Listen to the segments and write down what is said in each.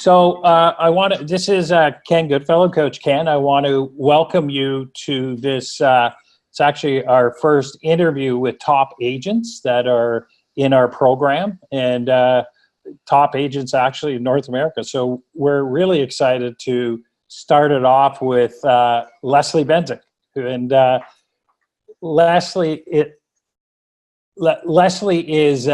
So this is Ken Goodfellow, Coach Ken. I want to welcome you to this. It's actually our first interview with top agents that are in our program, and top agents actually in North America. So we're really excited to start it off with Leslie Benczik. And Leslie is,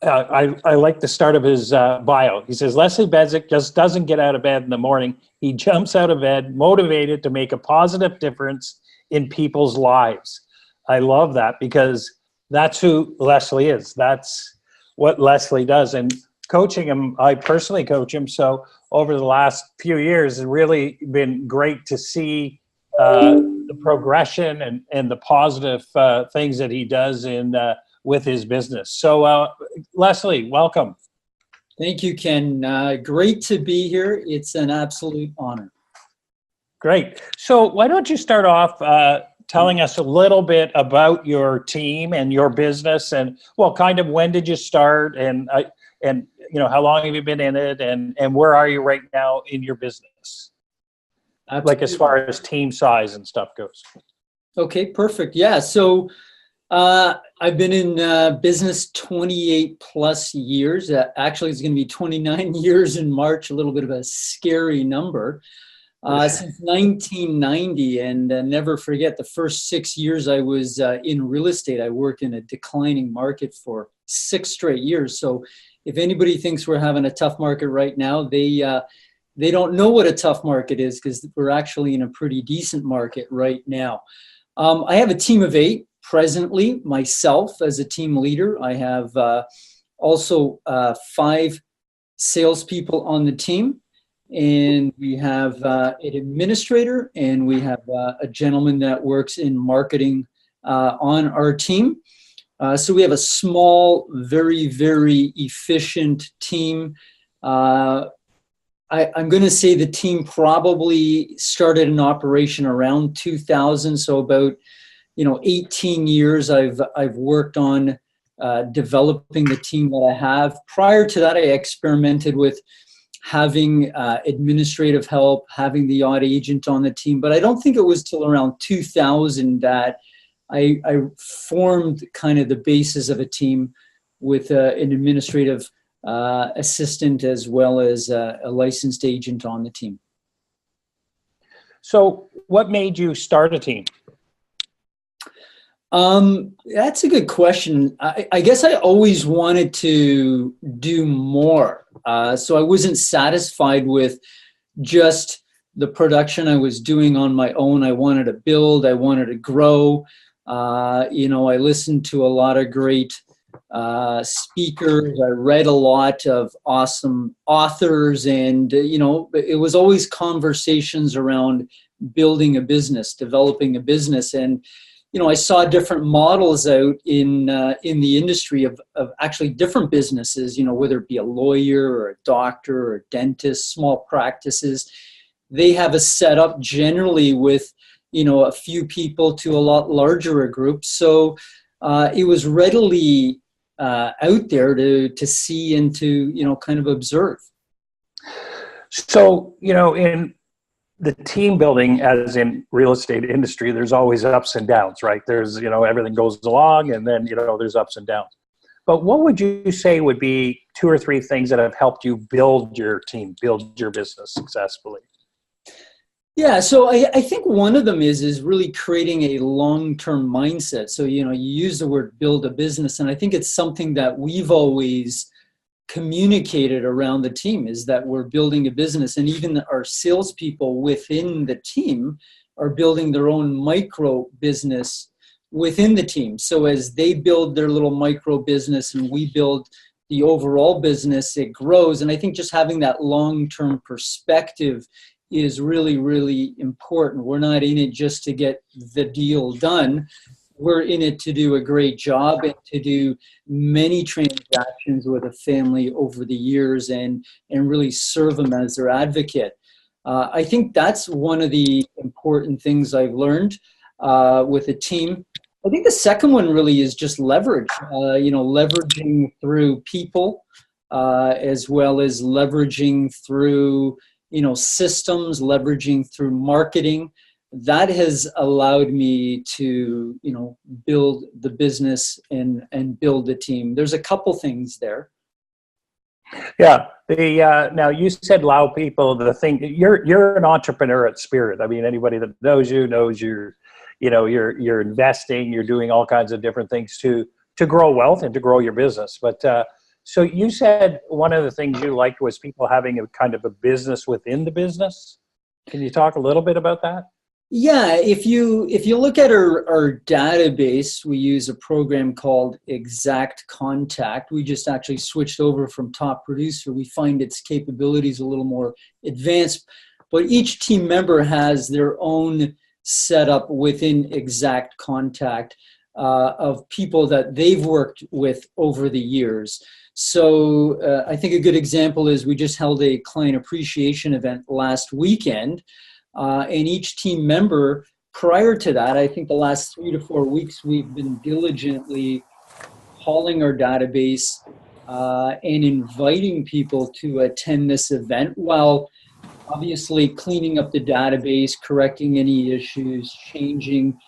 I like the start of his bio. He says, Leslie Benczik just doesn't get out of bed in the morning. He jumps out of bed motivated to make a positive difference in people's lives. I love that because that's who Leslie is. That's what Leslie does. And coaching him, I personally coach him. So over the last few years, it's really been great to see the progression and the positive things that he does with his business. So Leslie, welcome. Thank you, Ken. Great to be here. It's an absolute honor. Great. So why don't you start off telling us a little bit about your team and your business, and kind of when did you start, and how long have you been in it, and where are you right now in your business? Absolutely. Like as far as team size and stuff goes. Okay, perfect. Yeah. So I've been in business 28 plus years. Actually, it's going to be 29 years in March, a little bit of a scary number. Since 1990, and never forget the first 6 years I was in real estate. I worked in a declining market for 6 straight years. So if anybody thinks we're having a tough market right now, they don't know what a tough market is, because we're actually in a pretty decent market right now. I have a team of 8 presently, myself as a team leader. I have also 5 salespeople on the team. And we have an administrator, and we have a gentleman that works in marketing on our team. So we have a small, very, very efficient team. I'm going to say the team probably started an operation around 2000. So about 18 years I've worked on developing the team that I have. Prior to that, I experimented with having administrative help, having the odd agent on the team. But I don't think it was till around 2000 that I formed kind of the basis of a team with an administrative assistant as well as a licensed agent on the team. So what made you start a team? That's a good question. I guess I always wanted to do more. So I wasn't satisfied with just the production I was doing on my own. I wanted to build, I wanted to grow. I listened to a lot of great speakers. I read a lot of awesome authors, and, it was always conversations around building a business, developing a business. And I saw different models out in the industry of actually different businesses, whether it be a lawyer or a doctor or a dentist, small practices. They have a setup generally with, a few people to a lot larger a group. So it was readily out there to see and to, kind of observe. So, in the team building, as in real estate industry, there's always ups and downs, right? There's, everything goes along, and then, there's ups and downs. But what would you say would be 2 or 3 things that have helped you build your team, build your business successfully? Yeah, so I think one of them is really creating a long-term mindset. So, you use the word build a business, and I think it's something that we've always communicated around the team, is that we're building a business, and even our salespeople within the team are building their own micro business within the team. So as they build their little micro business and we build the overall business, it grows. And I think just having that long-term perspective is really, really important. We're not in it just to get the deal done. We're in it to do a great job and to do many transactions with a family over the years and really serve them as their advocate. I think that's one of the important things I've learned with a team. I think the second one really is just leverage, leveraging through people, as well as leveraging through, systems, leveraging through marketing. That has allowed me to, build the business and build the team. There's a couple things there. Yeah. Now you said allow people the thing. You're an entrepreneur at spirit. I mean, anybody that knows you knows you're investing. You're doing all kinds of different things to grow wealth and to grow your business. But so you said one of the things you liked was people having a kind of a business within the business. Can you talk a little bit about that? Yeah, if you look at our database, we use a program called Exact Contact. We just actually switched over from Top Producer. We find its capabilities a little more advanced, but each team member has their own setup within Exact Contact of people that they've worked with over the years. So I think a good example is we just held a client appreciation event last weekend. And each team member, prior to that, I think the last 3 to 4 weeks, we've been diligently hauling our database and inviting people to attend this event while obviously cleaning up the database, correcting any issues, changing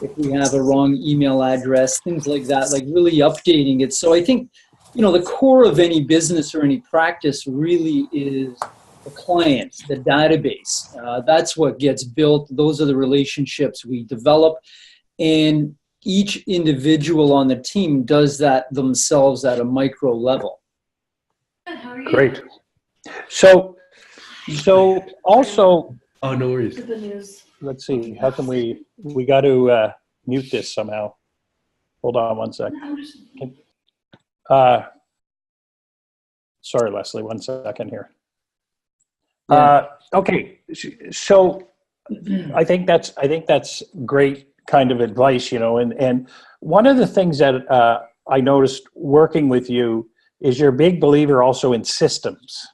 if we have a wrong email address, things like that, like really updating it. So I think, the core of any business or any practice really is the clients, the database. That's what gets built. Those are the relationships we develop. And each individual on the team does that themselves at a micro level. Great. So also, oh, no worries. Let's see, how can we got to mute this somehow. Hold on one sec. Sorry, Leslie, 1 second here. Okay, so I think that's great kind of advice, and one of the things that I noticed working with you is you're a big believer also in systems.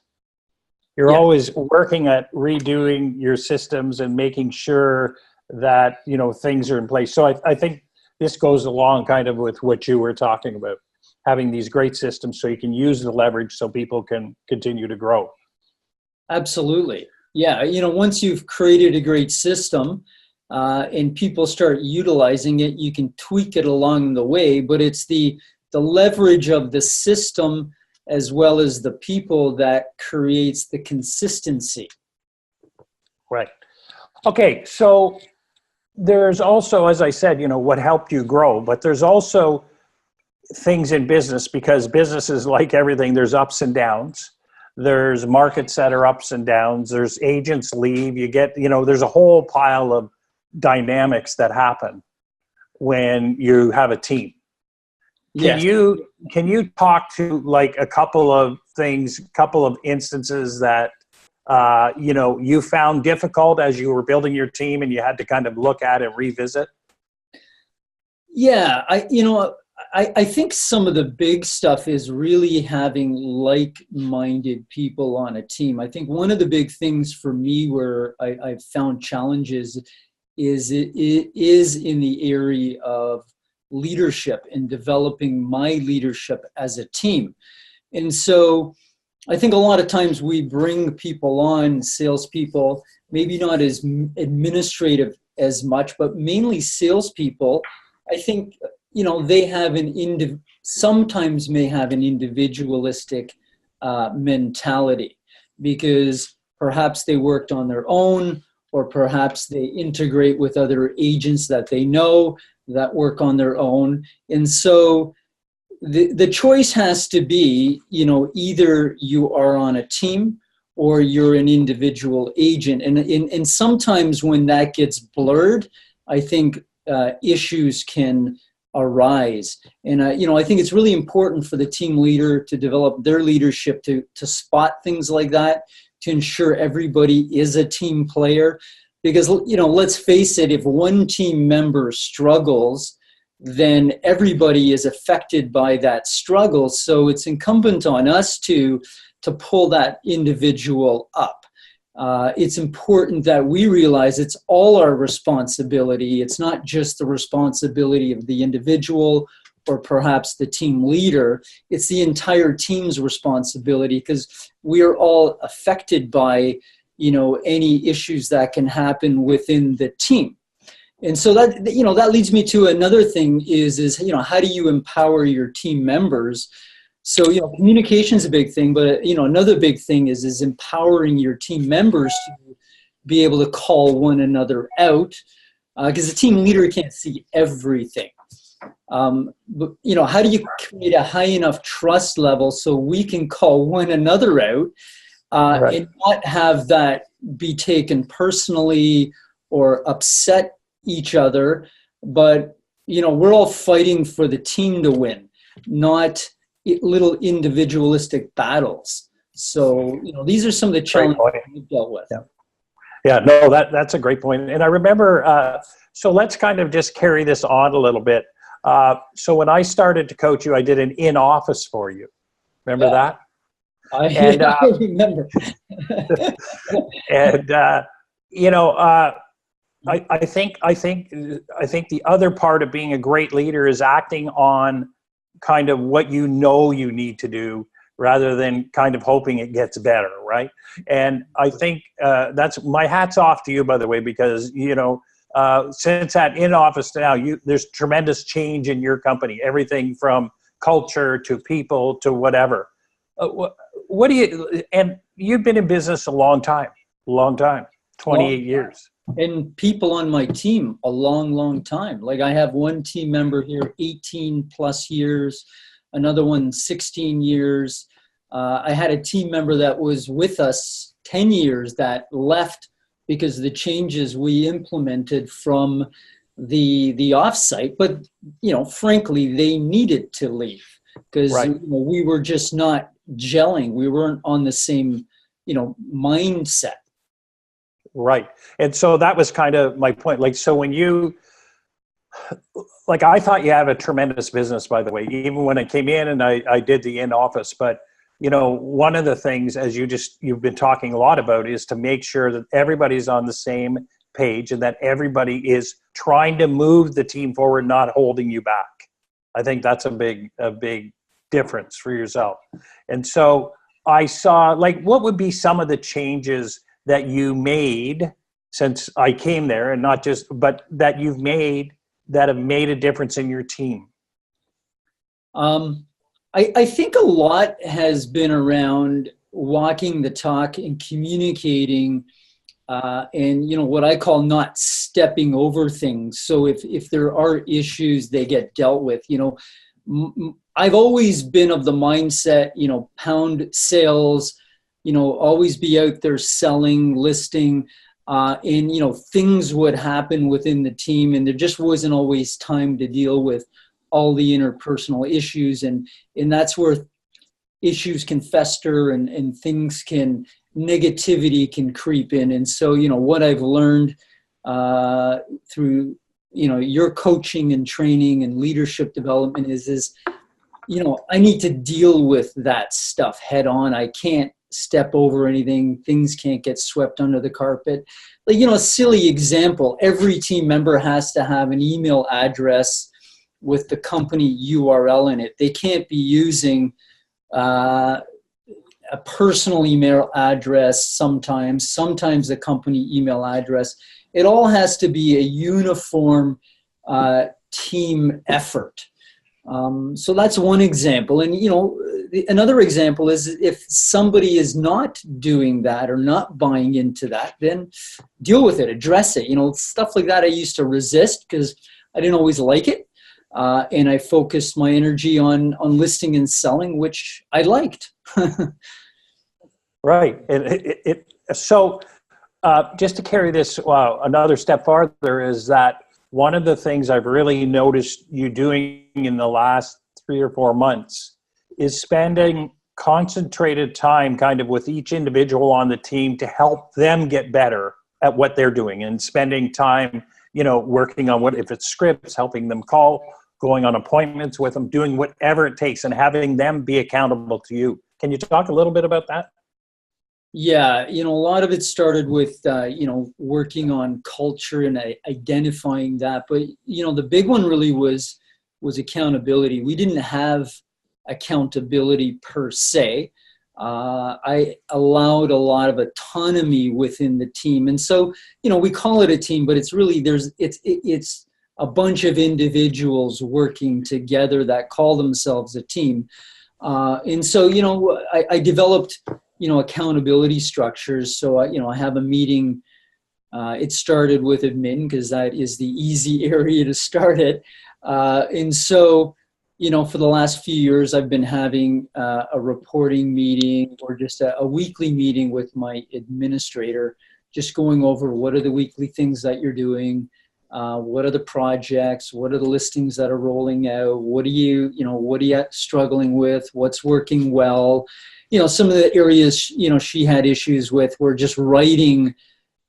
You're always working at redoing your systems and making sure that, things are in place. So I think this goes along kind of with what you were talking about, having these great systems so you can use the leverage so people can continue to grow. Absolutely. Yeah. Once you've created a great system and people start utilizing it, you can tweak it along the way, but it's the leverage of the system as well as the people that creates the consistency. Right. Okay. So there's also, as I said, what helped you grow, but there's also things in business, because business is like everything. There's ups and downs. There's markets that are ups and downs. There's agents leave. You get, there's a whole pile of dynamics that happen when you have a team. Can you talk to like a couple of things, couple of instances that, you found difficult as you were building your team and you had to kind of look at and revisit? Yeah, I think some of the big stuff is really having like-minded people on a team. I think one of the big things for me where I've found challenges is in the area of leadership and developing my leadership as a team. And so I think a lot of times we bring people on, salespeople, maybe not as administrative as much, but mainly salespeople. I think, they have sometimes may have an individualistic mentality because perhaps they worked on their own, or perhaps they integrate with other agents that they know that work on their own. And so the choice has to be, either you are on a team or you're an individual agent. And sometimes when that gets blurred, I think issues can arise. And, I think it's really important for the team leader to develop their leadership to spot things like that, to ensure everybody is a team player. Because, let's face it, if one team member struggles, then everybody is affected by that struggle. So it's incumbent on us to pull that individual up. It's important that we realize it's all our responsibility. It's not just the responsibility of the individual or perhaps the team leader. It's the entire team's responsibility, because we are all affected by, any issues that can happen within the team. And so that leads me to another thing is how do you empower your team members? So, communication is a big thing, but, another big thing is empowering your team members to be able to call one another out, because the team leader can't see everything. But, how do you create a high enough trust level so we can call one another out and not have that be taken personally or upset each other? But, we're all fighting for the team to win, not little individualistic battles. So, these are some of the challenges we've dealt with. Yeah, no, that's a great point. And I remember, so let's kind of just carry this on a little bit. So when I started to coach you, I did an in-office for you. Remember that? I remember. And, I think the other part of being a great leader is acting on kind of what you need to do, rather than kind of hoping it gets better, right? And I think that's my hat's off to you, by the way, because since that in office to now, there's tremendous change in your company. Everything from culture to people to whatever. What do you? And you've been in business a long time, 28 years. And people on my team a long time. Like, I have one team member here 18 plus years, another one 16 years. I had a team member that was with us 10 years that left because of the changes we implemented from the offsite. But, frankly, they needed to leave because we were just not gelling. We weren't on the same, mindset. Right. And so that was kind of my point. Like, so when I thought you had a tremendous business, by the way, even when I came in and I did the in-office, but one of the things, as you've been talking a lot about, is to make sure that everybody's on the same page and that everybody is trying to move the team forward, not holding you back. I think that's a big difference for yourself. And so I saw, what would be some of the changes that you made since I came there, and not just, but that you've made that have made a difference in your team? I think a lot has been around walking the talk and communicating, and what I call not stepping over things. So if there are issues, they get dealt with. I've always been of the mindset, pound sales, always be out there selling, listing, and things would happen within the team, and there just wasn't always time to deal with all the interpersonal issues, and that's where issues can fester and negativity can creep in. And so, what I've learned through, your coaching and training and leadership development is I need to deal with that stuff head on. I can't step over anything. Things can't get swept under the carpet. A silly example, every team member has to have an email address with the company URL in it. They can't be using a personal email address sometimes the company email address. It all has to be a uniform team effort. So that's one example. And, another example is if somebody is not doing that or not buying into that, then deal with it, address it. Stuff like that I used to resist because I didn't always like it. And I focused my energy on listing and selling, which I liked. Right. And so just to carry this another step farther is that one of the things I've really noticed you doing in the last 3 or 4 months is spending concentrated time kind of with each individual on the team to help them get better at what they're doing, and spending time, working on if it's scripts, helping them call, going on appointments with them, doing whatever it takes, and having them be accountable to you. Can you talk a little bit about that? Yeah, a lot of it started with, working on culture and identifying that. But, the big one really was was accountability. We didn't have accountability per se. I allowed a lot of autonomy within the team. And so, we call it a team, but it's really, it's a bunch of individuals working together that call themselves a team. And so, I developed, accountability structures. So, I have a meeting. It started with admin because that is the easy area to start it. And so, for the last few years, I've been having a reporting meeting or just a weekly meeting with my administrator, just going over what are the weekly things that you're doing, what are the projects, what are the listings that are rolling out, what are you struggling with, what's working well. Some of the areas, she had issues with were just writing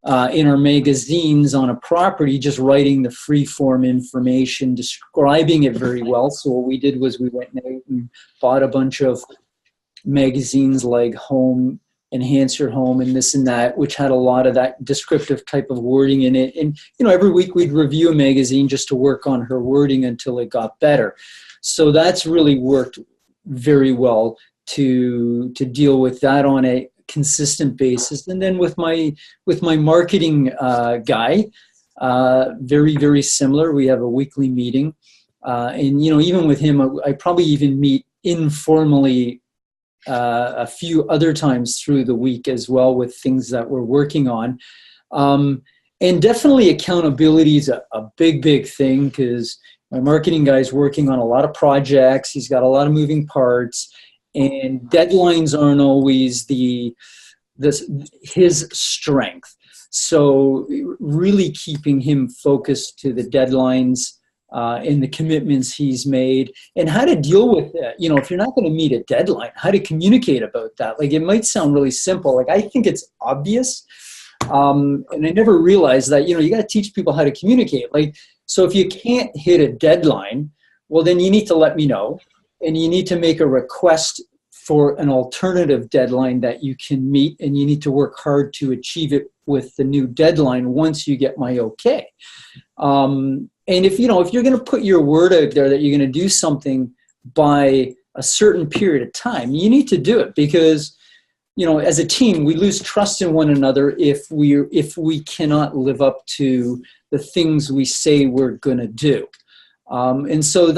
in our magazines on a property, just writing the free form information, describing it very well. So what we did was we went out and bought a bunch of magazines like Home, Enhance Your Home, and this and that, which had a lot of that descriptive type of wording in it. And, every week we'd review a magazine just to work on her wording until it got better. So that's really worked very well to deal with that on a consistent basis. And then with my marketing guy, very, very similar. We have a weekly meeting. And, even with him, I probably even meet informally a few other times through the week as well with things that we're working on. And definitely accountability is a big, big thing because my marketing guy is working on a lot of projects. He's got a lot of moving parts. And deadlines aren't always his strength. So really keeping him focused to the deadlines and the commitments he's made and how to deal with it. If you're not going to meet a deadline, how to communicate about that. Like, it might sound really simple. Like, I think it's obvious. And I never realized that, you got to teach people how to communicate. Like, so if you can't hit a deadline, well, then you need to let me know. And you need to make a request for an alternative deadline that you can meet, and you need to work hard to achieve it with the new deadline once you get my okay. And if you're going to put your word out there that you're going to do something by a certain period of time, you need to do it because, as a team, we lose trust in one another if we cannot live up to the things we say we're going to do. And so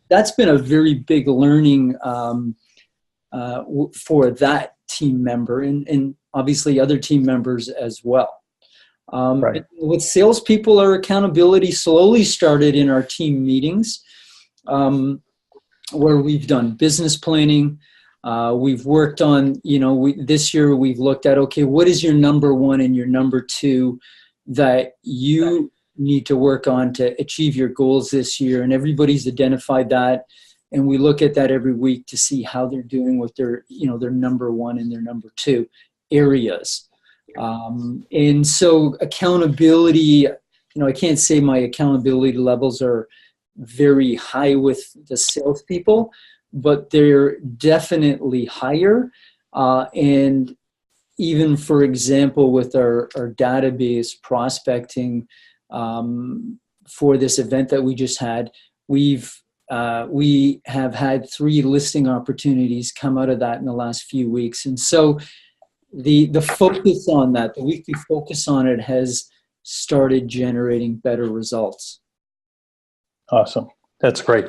that's been a very big learning for that team member and obviously other team members as well. Right. With salespeople, our accountability slowly started in our team meetings where we've done business planning. We've worked on, this year we've looked at, okay, what is your number one and your number two that you need to work on to achieve your goals this year? And everybody's identified that. And we look at that every week to see how they're doing with their number one and their number two areas. And so accountability, I can't say my accountability levels are very high with the salespeople, but they're definitely higher. And even, for example, with our database prospecting for this event that we just had, we have had 3 listing opportunities come out of that in the last few weeks. And so the focus on that, the weekly focus on it has started generating better results. Awesome. That's great.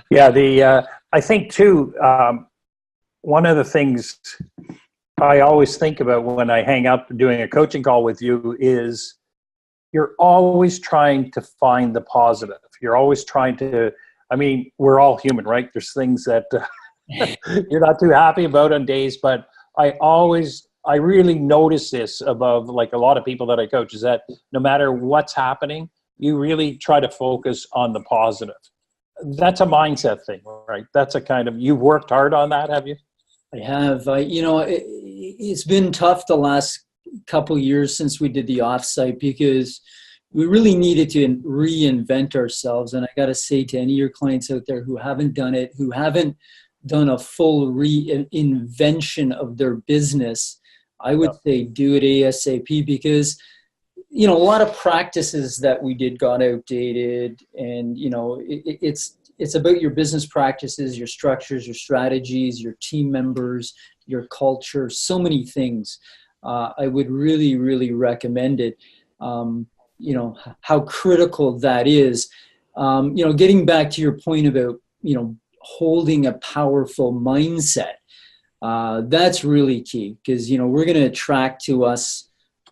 Yeah, I think too, one of the things I always think about when I hang up doing a coaching call with you is you're always trying to find the positive. You're always trying to, we're all human, right? There's things that you're not too happy about on days, but I really notice this above like a lot of people that I coach is that no matter what's happening, you really try to focus on the positive. That's a mindset thing, right? That's a kind of, you've worked hard on that, have you? I have. It's been tough the last couple years since we did the offsite because we really needed to reinvent ourselves. And I got to say to any of your clients out there who haven't done it, who haven't done a full reinvention of their business, I would say do it ASAP because, a lot of practices that we did got outdated and, it's it's about your business practices, your structures, your strategies, your team members, your culture, so many things. I would really, really recommend it. You know, how critical that is. You know, getting back to your point about, you know, holding a powerful mindset, that's really key, because, you know, we're going to attract to us,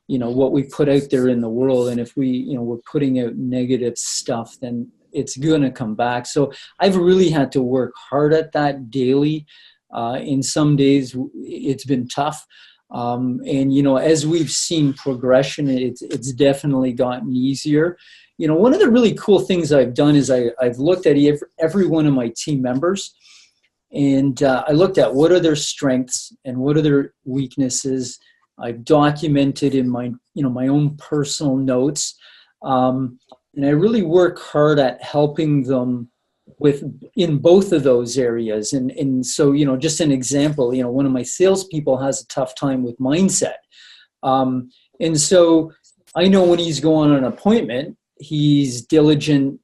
you know, what we put out there in the world. And if we, you know, we're putting out negative stuff, then it's going to come back. So I've really had to work hard at that daily. In some days it's been tough. And, you know, as we've seen progression, it's definitely gotten easier. You know, one of the really cool things I've done is I've looked at every one of my team members, and I looked at what are their strengths and what are their weaknesses. I've documented in my, you know, my own personal notes. And I really work hard at helping them in both of those areas. And so, you know, just an example, you know, one of my salespeople has a tough time with mindset. And so I know when he's going on an appointment, he's diligent,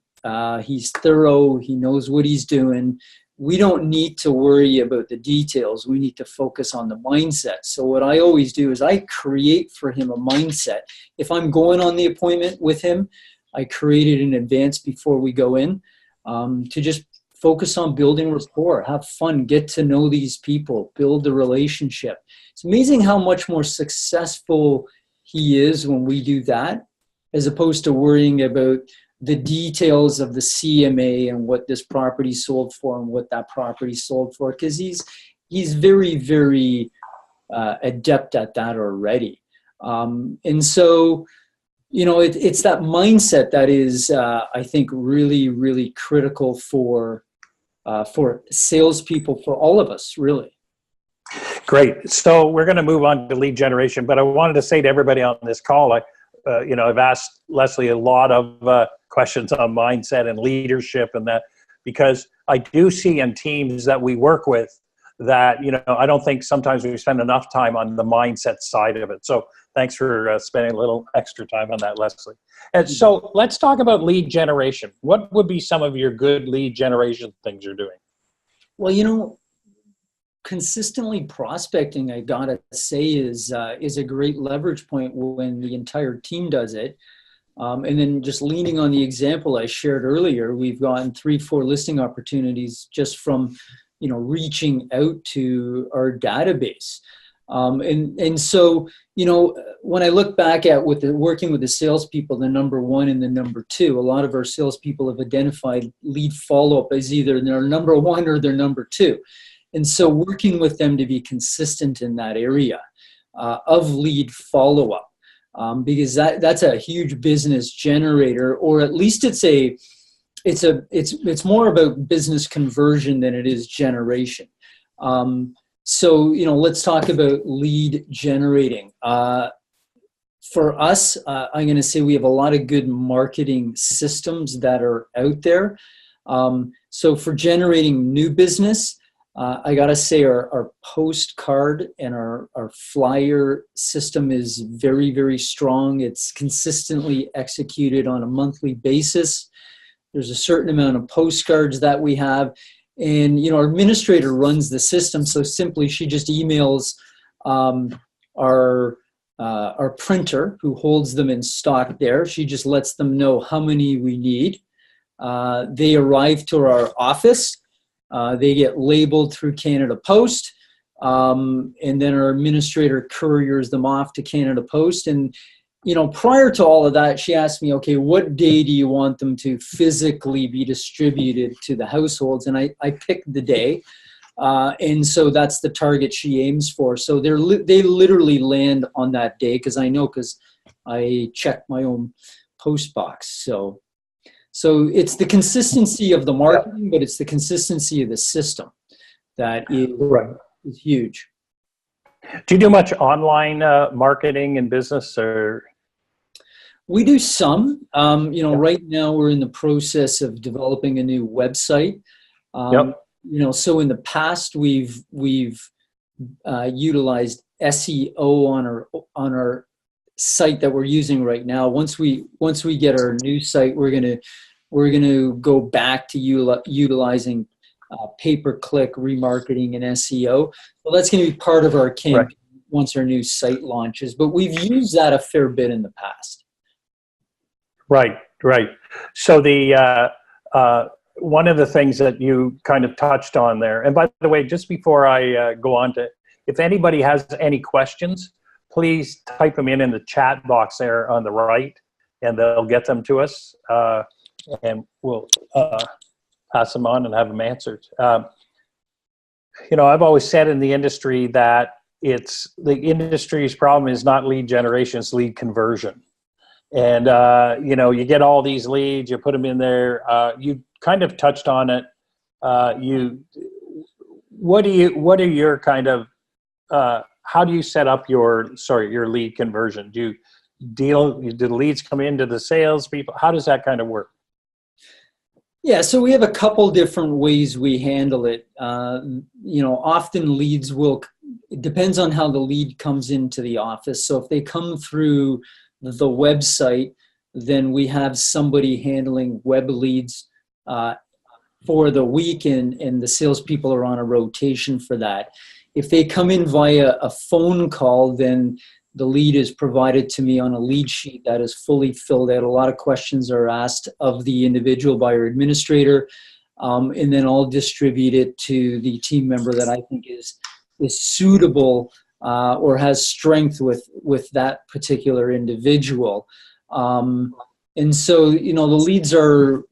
he's thorough, he knows what he's doing. We don't need to worry about the details. We need to focus on the mindset. So what I always do is I create for him a mindset. If I'm going on the appointment with him, I create it in advance before we go in, to just focus on building rapport, have fun, get to know these people, build the relationship. It's amazing how much more successful he is when we do that, as opposed to worrying about the details of the CMA and what this property sold for and what that property sold for, because he's very, very adept at that already. And so, you know, it's that mindset that is, I think, really, really critical for salespeople, for all of us, really. Great. So we're going to move on to lead generation, but I wanted to say to everybody on this call, you know, I've asked Leslie a lot of questions on mindset and leadership and that, because I do see in teams that we work with that, you know, I don't think sometimes we spend enough time on the mindset side of it. So thanks for spending a little extra time on that, Leslie. And so let's talk about lead generation. What would be some of your good lead generation things you're doing? Well, you know, consistently prospecting, I gotta say, is a great leverage point when the entire team does it. And then just leaning on the example I shared earlier, we've gotten 3-4 listing opportunities just from, you know, reaching out to our database. And so, you know, when I look back at working with the salespeople, the number one and the number two, a lot of our salespeople have identified lead follow-up as either their number one or their number two. And so working with them to be consistent in that area of lead follow-up, because that's a huge business generator, or at least it's more about business conversion than it is generation. So, you know, let's talk about lead generating. For us, I'm going to say we have a lot of good marketing systems that are out there. So for generating new business, I got to say our postcard and our flyer system is very, very strong. It's consistently executed on a monthly basis. There's a certain amount of postcards that we have. And, you know, our administrator runs the system. So simply she just emails our printer who holds them in stock there. She just lets them know how many we need. They arrive to our office. They get labeled through Canada Post, and then our administrator couriers them off to Canada Post. And, you know, prior to all of that, she asked me, okay, what day do you want them to physically be distributed to the households? And I picked the day. And so that's the target she aims for. So they literally land on that day, because I check my own post box. So it's the consistency of the marketing, but it's the consistency of the system that is huge. Do you do much online marketing and business, or? We do some. You know, right now we're in the process of developing a new website. You know, so in the past we've utilized SEO on our site that we're using right now. Once we get our new site, we're going to we're going to go back to utilizing pay-per-click remarketing and SEO. So that's going to be part of our campaign once our new site launches. But we've used that a fair bit in the past. Right. So the one of the things that you kind of touched on there, and by the way, just before I go on to, if anybody has any questions, please type them in the chat box there on the right, and they'll get them to us, and we'll pass them on and have them answered. I've always said in the industry that the industry's problem is not lead generation, it's lead conversion. And, you get all these leads, you put them in there, you kind of touched on it. What are your kind of, how do you set up your lead conversion? Do the leads come into the salespeople? How does that kind of work? Yeah, so we have a couple different ways we handle it. Often leads it depends on how the lead comes into the office. So if they come through the website, then we have somebody handling web leads for the week, and the salespeople are on a rotation for that. If they come in via a phone call, then the lead is provided to me on a lead sheet that is fully filled out. A lot of questions are asked of the individual by our administrator, and then I'll distribute it to the team member that I think is suitable or has strength with that particular individual. And so, the leads are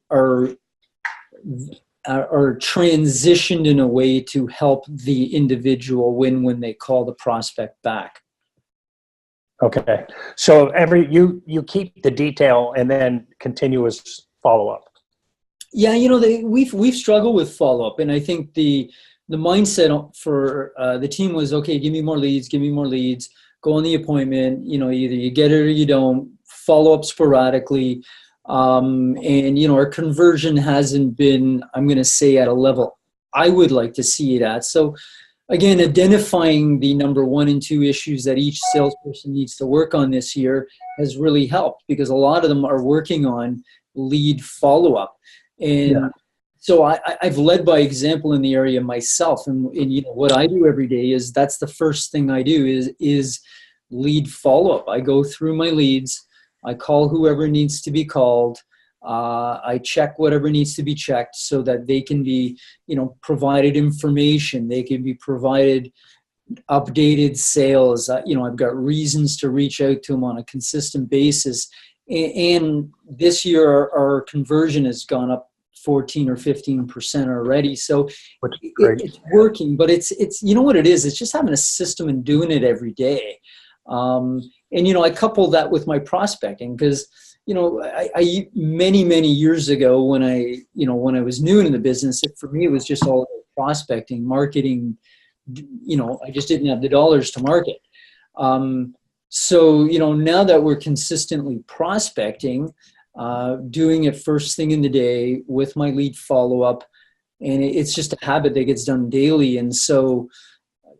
transitioned in a way to help the individual win when they call the prospect back. Okay, so you keep the detail and then continuous follow-up. Yeah, we've struggled with follow-up, and I think the mindset for the team was, okay, give me more leads, go on the appointment, either you get it or you don't, follow up sporadically. And our conversion hasn't been, I'm going to say, at a level I would like to see it at. So again, identifying the number 1 and 2 issues that each salesperson needs to work on this year has really helped, because a lot of them are working on lead follow-up. And so I've led by example in the area myself. And what I do every day is that's the first thing I do is lead follow-up. I go through my leads. I call whoever needs to be called. I check whatever needs to be checked so that they can be, provided information. They can be provided updated sales. I've got reasons to reach out to them on a consistent basis. And this year, our conversion has gone up 14 or 15% already. So it's working, but it's what it is. It's just having a system and doing it every day. And I couple that with my prospecting, because I many years ago when I was new in the business, for me it was just all about prospecting, marketing. I just didn't have the dollars to market. So now that we're consistently prospecting, doing it first thing in the day with my lead follow-up, and it's just a habit that gets done daily. And so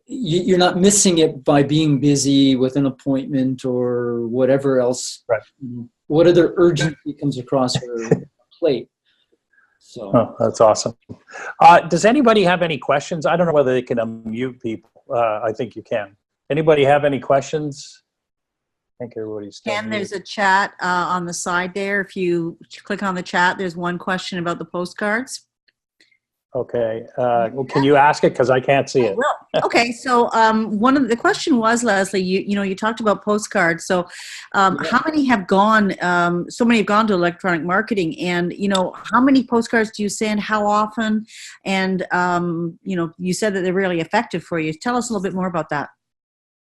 you're not missing it by being busy with an appointment or whatever else. Right. What other urgency comes across your plate? So that's awesome. Does anybody have any questions? I don't know whether they can unmute people. I think you can. Anybody have any questions? I think everybody's still muted. There's a chat on the side there. If you click on the chat, there's one question about the postcards. Okay. Well, can you ask it? Because I can't see it. Okay. So one of the question was, Leslie, you talked about postcards. So how many have gone, so many have gone to electronic marketing, and, how many postcards do you send? How often? And, you said that they're really effective for you. Tell us a little bit more about that.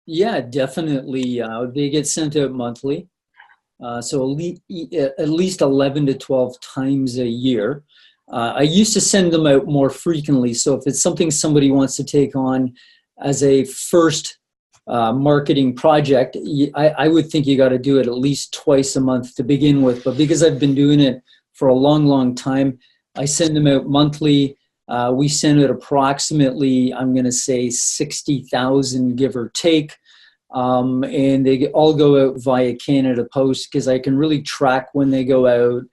Yeah, definitely. They get sent out monthly. So at least 11 to 12 times a year. I used to send them out more frequently. So if it's something somebody wants to take on as a first marketing project, I would think you got to do it at least twice a month to begin with. But because I've been doing it for a long time, I send them out monthly. We send out approximately, I'm going to say 60,000, give or take. And they all go out via Canada Post, because I can really track when they go out.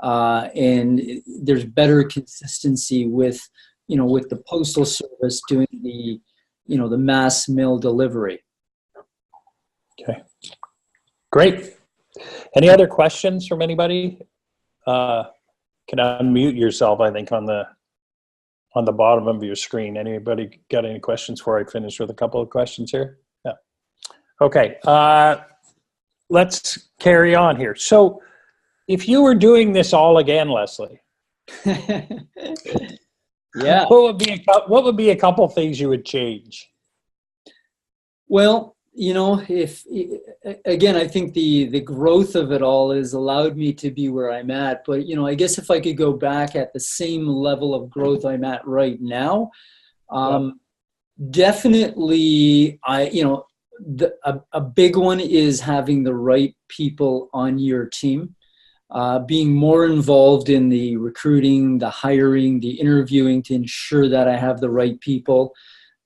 and there's better consistency with, with the postal service doing the, the mass mail delivery. Okay, great. Any other questions from anybody? Can unmute yourself, I think, on the bottom of your screen. Anybody got any questions before I finish with a couple of questions here? Yeah. Okay, let's carry on here. So if you were doing this all again, Leslie, yeah, what would be a couple things you would change? Well, if again, I think the growth of it all has allowed me to be where I'm at. But I guess if I could go back at the same level of growth I'm at right now, definitely, a big one is having the right people on your team, being more involved in the recruiting, the hiring, the interviewing to ensure that I have the right people.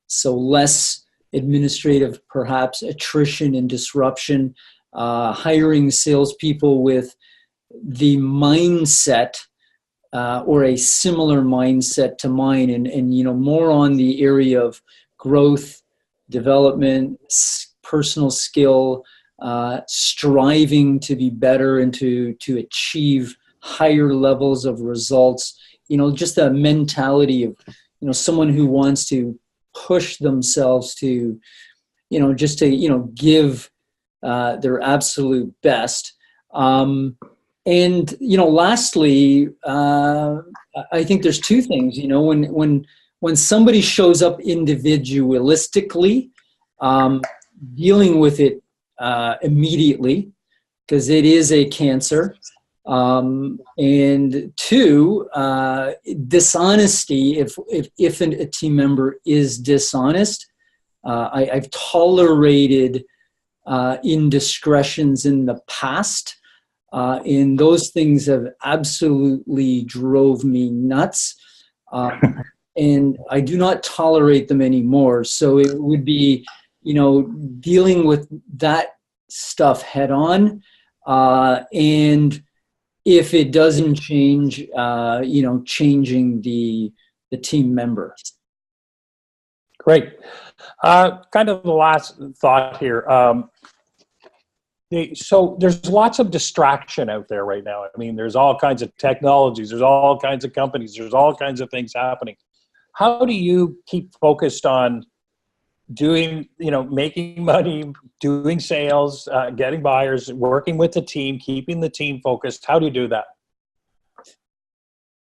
So less administrative, perhaps attrition and disruption, hiring salespeople with the mindset or a similar mindset to mine, and more on the area of growth, development, personal skill, striving to be better and to achieve higher levels of results. Just a mentality of someone who wants to push themselves to, just to, give their absolute best. And, lastly, I think there's two things, when somebody shows up individualistically, dealing with it immediately, because it is a cancer. And two, dishonesty. If a team member is dishonest, I've tolerated indiscretions in the past, and those things have absolutely drove me nuts. And I do not tolerate them anymore. So it would be, dealing with that stuff head on, and if it doesn't change, changing the team member. Great. Kind of the last thought here. So there's lots of distraction out there right now. I mean, there's all kinds of technologies, there's all kinds of companies, there's all kinds of things happening. How do you keep focused on doing, making money, doing sales, getting buyers, working with the team, keeping the team focused? How do you do that?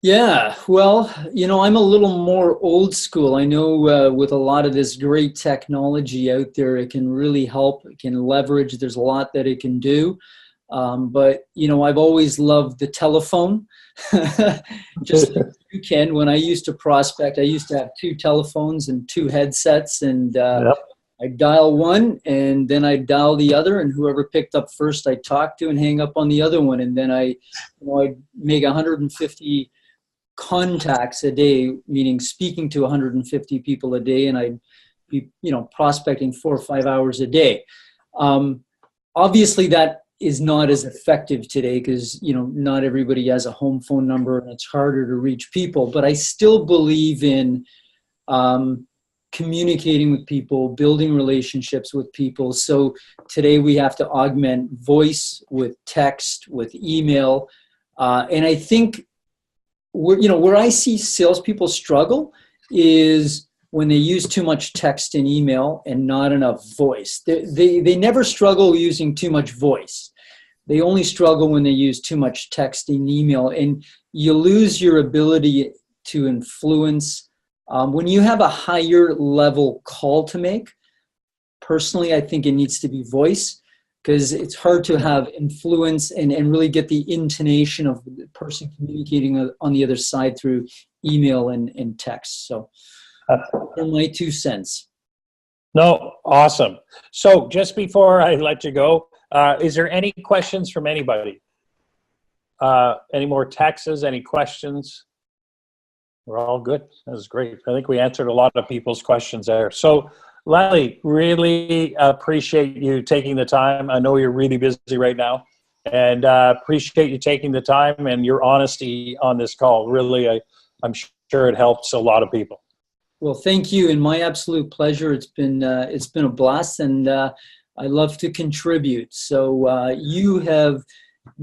Yeah, well, I'm a little more old school. I know with a lot of this great technology out there, it can really help. It can leverage. There's a lot that it can do. But, I've always loved the telephone. Just like you can. When I used to prospect, I used to have 2 telephones and 2 headsets, and I'd dial one and then I'd dial the other, and whoever picked up first I'd talk to and hang up on the other one. And then I'd make 150 contacts a day, meaning speaking to 150 people a day, and I'd be, prospecting 4 or 5 hours a day. Obviously that is not as effective today because, not everybody has a home phone number and it's harder to reach people, but I still believe in communicating with people, building relationships with people. So today we have to augment voice with text, with email. And I think where I see salespeople struggle is when they use too much text and email and not enough voice. They never struggle using too much voice. They only struggle when they use too much text and email, and you lose your ability to influence. When you have a higher level call to make, personally, I think it needs to be voice, because it's hard to have influence and really get the intonation of the person communicating on the other side through email and text. So they're my 2 cents. No, awesome. So just before I let you go, is there any questions from anybody? Any more texts, any questions? We're all good. That was great. I think we answered a lot of people's questions there. So Leslie, really appreciate you taking the time. I know you're really busy right now, and appreciate you taking the time and your honesty on this call. Really, I'm sure it helps a lot of people. Well, thank you, and my absolute pleasure. It's been a blast, and I love to contribute. So you have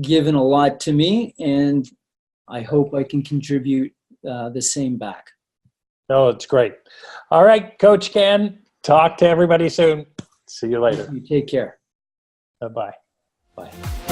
given a lot to me, and I hope I can contribute the same back. No, it's great. All right, Coach Ken, talk to everybody soon. See you later. You take care. Bye-bye. Bye.